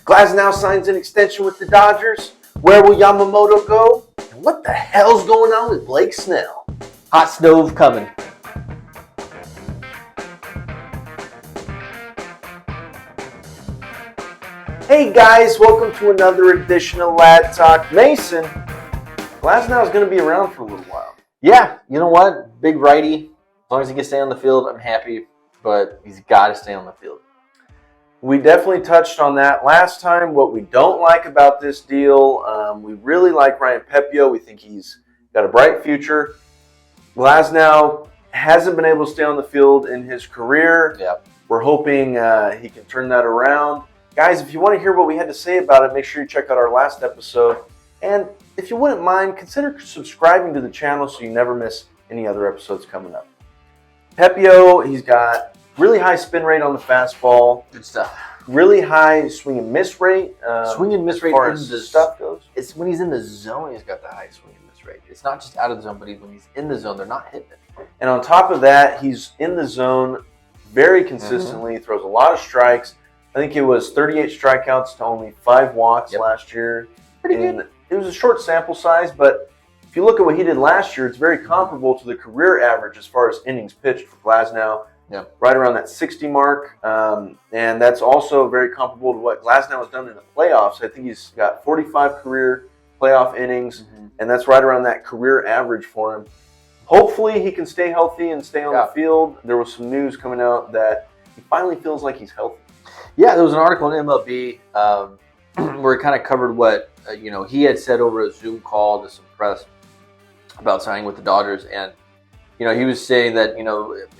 Glasnow signs an extension with the Dodgers. Where will Yamamoto go? And what the hell's going on with Blake Snell? Hot stove coming. Hey guys, welcome to another edition of Lad Talk. Mason, Glasnow is going to be around for a little while. Yeah, you know what? Big righty. As long as he can stay on the field, I'm happy. But he's got to stay on the field. We definitely touched on that last time. What we don't like about this deal, we really like Ryan Pepiot. We think he's got a bright future. Glasnow hasn't been able to stay on the field in his career. Yep. We're hoping he can turn that around. Guys, if you want to hear what we had to say about it, make sure you check out our last episode. And if you wouldn't mind, consider subscribing to the channel so you never miss any other episodes coming up. Pepiot, he's got really high spin rate on the fastball. Good stuff. Really high swing and miss rate. Swing and miss rate as far as the stuff goes. It's when he's in the zone, he's got the high swing and miss rate. It's not just out of the zone, but when he's in the zone, they're not hitting it. And on top of that, he's in the zone very consistently. He throws a lot of strikes. I think it was 38 strikeouts to only 5 walks last year. Pretty good. It was a short sample size, but if you look at what he did last year, it's very comparable to the career average as far as innings pitched for Glasnow. Yep. Right around that 60 mark. And that's also very comparable to what Glasnow has done in the playoffs. I think he's got 45 career playoff innings, and that's right around that career average for him. Hopefully he can stay healthy and stay on the field. There was some news coming out that he finally feels like he's healthy. Yeah, there was an article in MLB where it kind of covered what he had said over a Zoom call to some press about signing with the Dodgers, and he was saying that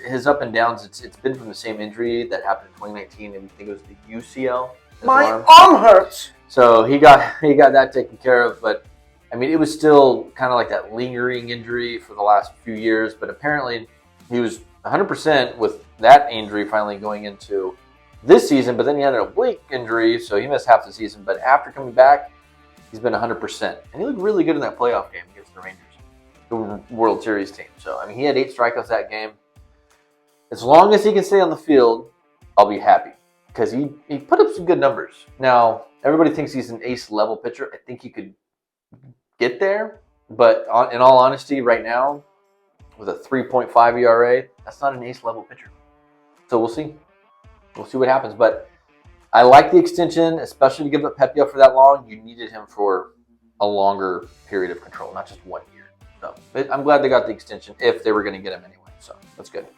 his up and downs. It's been from the same injury that happened in 2019, and we think it was the UCL. My arm hurts. So he got that taken care of, but I mean it was still kind of like that lingering injury for the last few years. But apparently he was 100% with that injury finally going into this season, but then he had an oblique injury, so he missed half the season. But after coming back, he's been 100%. And he looked really good in that playoff game against the Rangers, the World Series team. So, I mean, he had 8 strikeouts that game. As long as he can stay on the field, I'll be happy. Because he put up some good numbers. Now, everybody thinks he's an ace-level pitcher. I think he could get there. But in all honesty, right now, with a 3.5 ERA, that's not an ace-level pitcher. So we'll see. We'll see what happens, but I like the extension, especially to give up Pepiot for that long. You needed him for a longer period of control, not just 1 year. So I'm glad they got the extension if they were going to get him anyway. So that's good.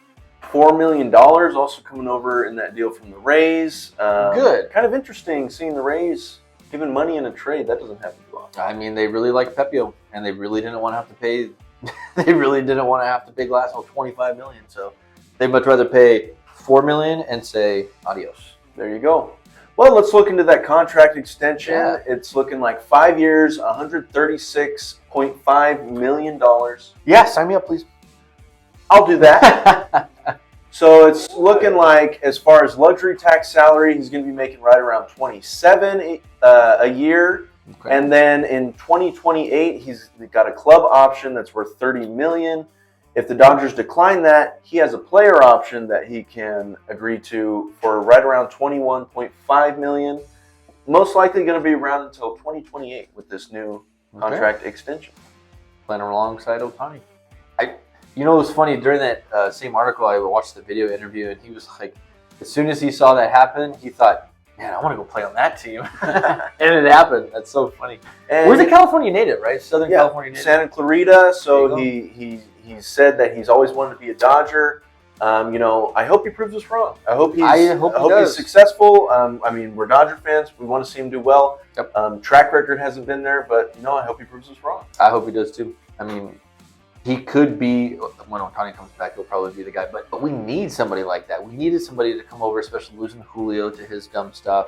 $4 million also coming over in that deal from the Rays. Good. Kind of interesting seeing the Rays giving money in a trade. That doesn't happen too often. I mean, they really like Pepiot, and they really didn't want to have to pay. They really didn't want to have to pay Glasnow $25 million. So they'd much rather pay $4 million and say adios. There you go. Well, let's look into that contract extension. Yeah. It's looking like 5 years, $136.5 million. Yeah, sign me up, please. I'll do that. So it's looking like, as far as luxury tax salary, he's going to be making right around $27 a year. Okay. And then in 2028, he's got a club option that's worth $30 million. If the Dodgers decline that, he has a player option that he can agree to for right around $21.5 million. Most likely going to be around until 2028 with this new contract extension. Playing alongside Ohtani. It was funny, during that same article, I watched the video interview, and he was like, as soon as he saw that happen, he thought, man, I want to go play on that team. And it happened. That's so funny. And where's a California native, right? Southern California native. Santa Clarita. So he said that he's always wanted to be a Dodger. I hope he proves us wrong. I hope he's successful. We're Dodger fans. We want to see him do well. Yep. Track record hasn't been there, but I hope he proves us wrong. I hope he does too. I mean, he could be, when Ohtani comes back, he'll probably be the guy. But we need somebody like that. We needed somebody to come over, especially losing Julio to his dumb stuff.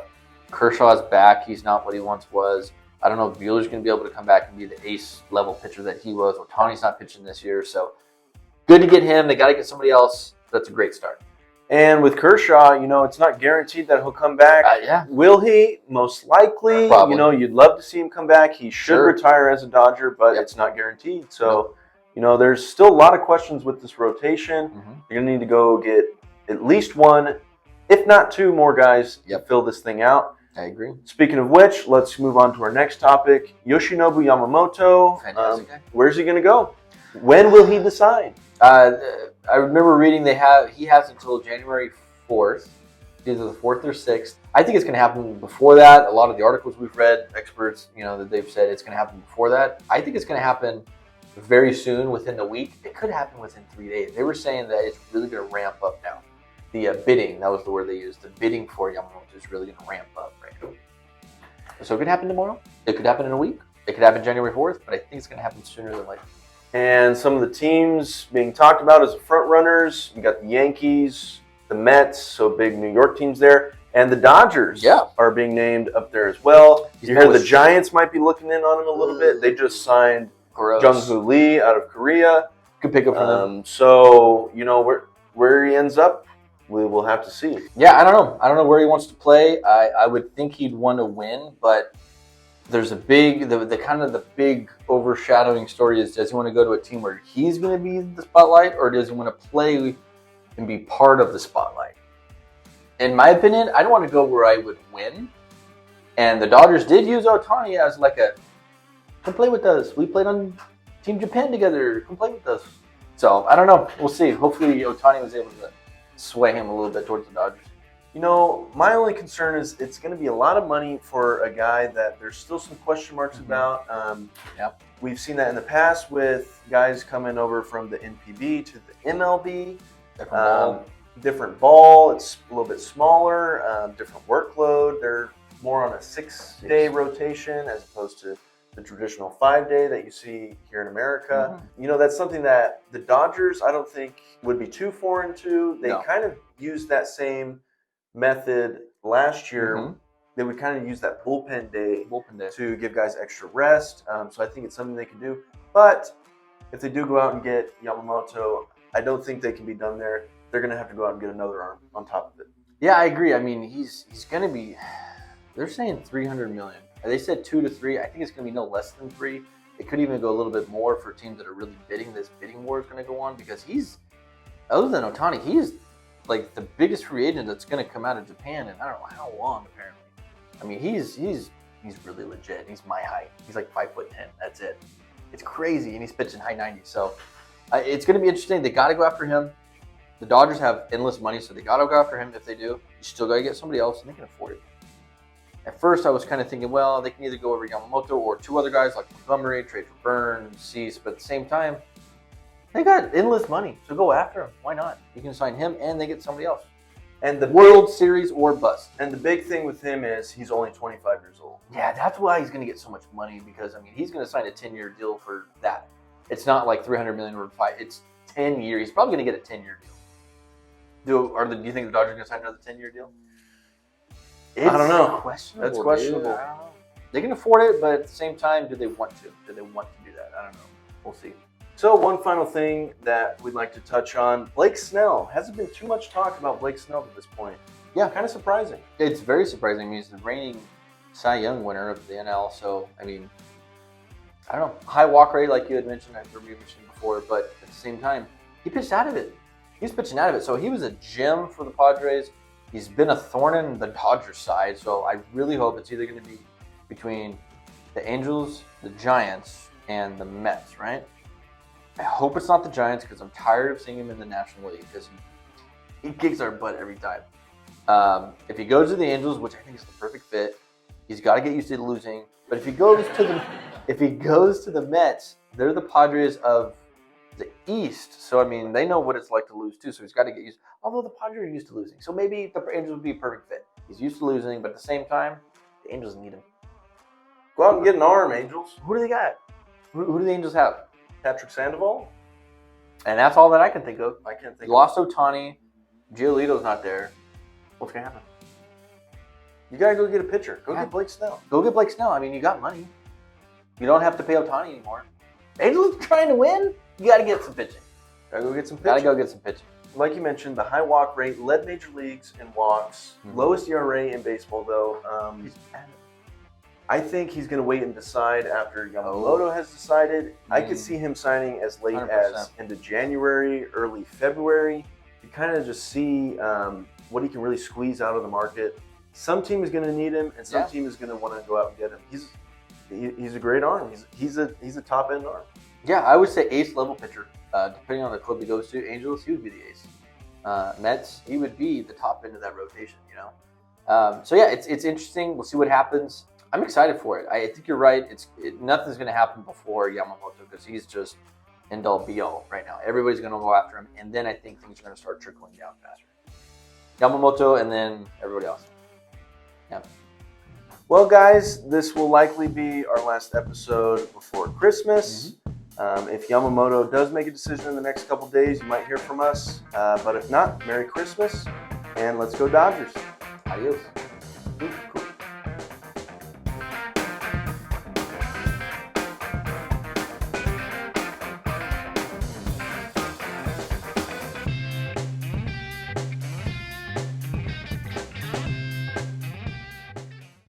Kershaw's back. He's not what he once was. I don't know if Buehler's going to be able to come back and be the ace-level pitcher that he was. Ohtani's not pitching this year, so good to get him. They got to get somebody else. That's a great start. And with Kershaw, it's not guaranteed that he'll come back. Yeah. Will he? Most likely. Probably. You'd love to see him come back. He should retire as a Dodger, but it's not guaranteed. So, there's still a lot of questions with this rotation. You're going to need to go get at least one, if not two more guys to fill this thing out. I agree. Speaking of which, let's move on to our next topic. Yoshinobu Yamamoto. Fantastic guy. Where's he going to go? When will he decide? I remember reading he has until January 4th, either the 4th or 6th. I think it's going to happen before that. A lot of the articles we've read, experts, that they've said it's going to happen before that. I think it's going to happen very soon, within the week. It could happen within 3 days. They were saying that it's really going to ramp up now. The bidding, that was the word they used. The bidding for Yamamoto is really going to ramp up right now. So it could happen tomorrow. It could happen in a week. It could happen January 4th, but I think it's going to happen sooner than later. And some of the teams being talked about as the front runners, you got the Yankees, the Mets, so big New York teams there, and the Dodgers are being named up there as well. You hear the Giants might be looking in on him a little bit. They just signed Jung-Hoo Lee out of Korea. Good pickup for them. So, where he ends up, we will have to see. Yeah, I don't know. I don't know where he wants to play. I would think he'd want to win, but there's a big, the big overshadowing story is, does he want to go to a team where he's going to be the spotlight, or does he want to play and be part of the spotlight? In my opinion, I don't want to go where I would win. And the Dodgers did use Ohtani as like come play with us. We played on Team Japan together. Come play with us. So, I don't know. We'll see. Hopefully, Ohtani was able to sway him a little bit towards the Dodgers. My only concern is it's going to be a lot of money for a guy that there's still some question marks about. We've seen that in the past with guys coming over from the NPB to the MLB. Different ball. It's a little bit smaller, different workload. They're more on a 6-day rotation as opposed to the traditional 5-day that you see here in America. That's something that the Dodgers, I don't think, would be too foreign to. They kind of used that same method last year. They would kind of use that bullpen day to give guys extra rest. So I think it's something they can do. But if they do go out and get Yamamoto, I don't think they can be done there. They're going to have to go out and get another arm on top of it. Yeah, I agree. I mean, he's going to be, they're saying $300 million. They said 2 to 3. I think it's going to be no less than 3. It could even go a little bit more for teams that are really bidding. This bidding war is going to go on because other than Ohtani, he's like the biggest free agent that's going to come out of Japan in I don't know how long, apparently. I mean, he's really legit. He's my height. He's like 5'10". That's it. It's crazy, and he's pitching high 90s. So it's going to be interesting. They got to go after him. The Dodgers have endless money, so they got to go after him. If they do, you still got to get somebody else, and they can afford it. At first, I was kind of thinking, well, they can either go over Yamamoto or 2 other guys like Montgomery, trade for Burns, Cease. But at the same time, they got endless money, so go after him. Why not? You can sign him, and they get somebody else. And the World Series or bust. And the big thing with him is he's only 25 years old. Yeah, that's why he's going to get so much money because, I mean, he's going to sign a 10-year deal for that. It's not like $300 million or 5. It's 10 years. He's probably going to get a 10-year deal. Do you think the Dodgers are going to sign another 10-year deal? I don't know. Questionable, that's questionable. I don't know. They can afford it, but at the same time, do they want to? Do they want to do that? I don't know. We'll see. So one final thing that we'd like to touch on, Blake Snell. Hasn't been too much talk about Blake Snell at this point. Yeah. Kind of surprising. It's very surprising. I mean, he's the reigning Cy Young winner of the NL. So, I mean, I don't know. High walk rate, like you had mentioned, I've mentioned before, but at the same time, he pitched out of it. He was pitching out of it. So he was a gem for the Padres. He's been a thorn in the Dodgers side. So I really hope it's either going to be between the Angels, the Giants, and the Mets, right? I hope it's not the Giants because I'm tired of seeing him in the National League because he kicks our butt every time. If he goes to the Angels, which I think is the perfect fit, he's got to get used to losing. But if he goes to the Mets, they're the Padres of the East. So, I mean, they know what it's like to lose too. So he's got to get used. Although the Padres are used to losing. So maybe the Angels would be a perfect fit. He's used to losing, but at the same time, the Angels need him. Go out and get an arm, Angels. Who do they got? Who do the Angels have? Patrick Sandoval. And that's all that I can think of. I can't think. Lost Ohtani. Giolito's not there. What's going to happen? You got to go get a pitcher. Go get Blake Snell. Go get Blake Snell. I mean, you got money. You don't have to pay Ohtani anymore. Angels trying to win. You got to get some pitching. Got to go get some pitching. Got to go get some pitching. Like you mentioned, the high walk rate led major leagues in walks. Lowest ERA in baseball, though. I think he's going to wait and decide after Yamamoto has decided. I could see him signing as late 100%. as into January, early February to kind of just see what he can really squeeze out of the market. some team is going to need him, and some Yeah. team is going to want to go out and get him. He's a great arm. He's a top end arm. Yeah, I would say ace level pitcher. Depending on the club he goes to, Angels, he would be the ace. Mets, he would be the top end of that rotation. So yeah, it's interesting. We'll see what happens. I'm excited for it. I think you're right. Nothing's going to happen before Yamamoto because he's just end all be all right now. Everybody's going to go after him, and then I think things are going to start trickling down faster. Yamamoto, and then everybody else. Yeah. Well, guys, this will likely be our last episode before Christmas. If Yamamoto does make a decision in the next couple days, you might hear from us. But if not, Merry Christmas, and let's go Dodgers. Adios.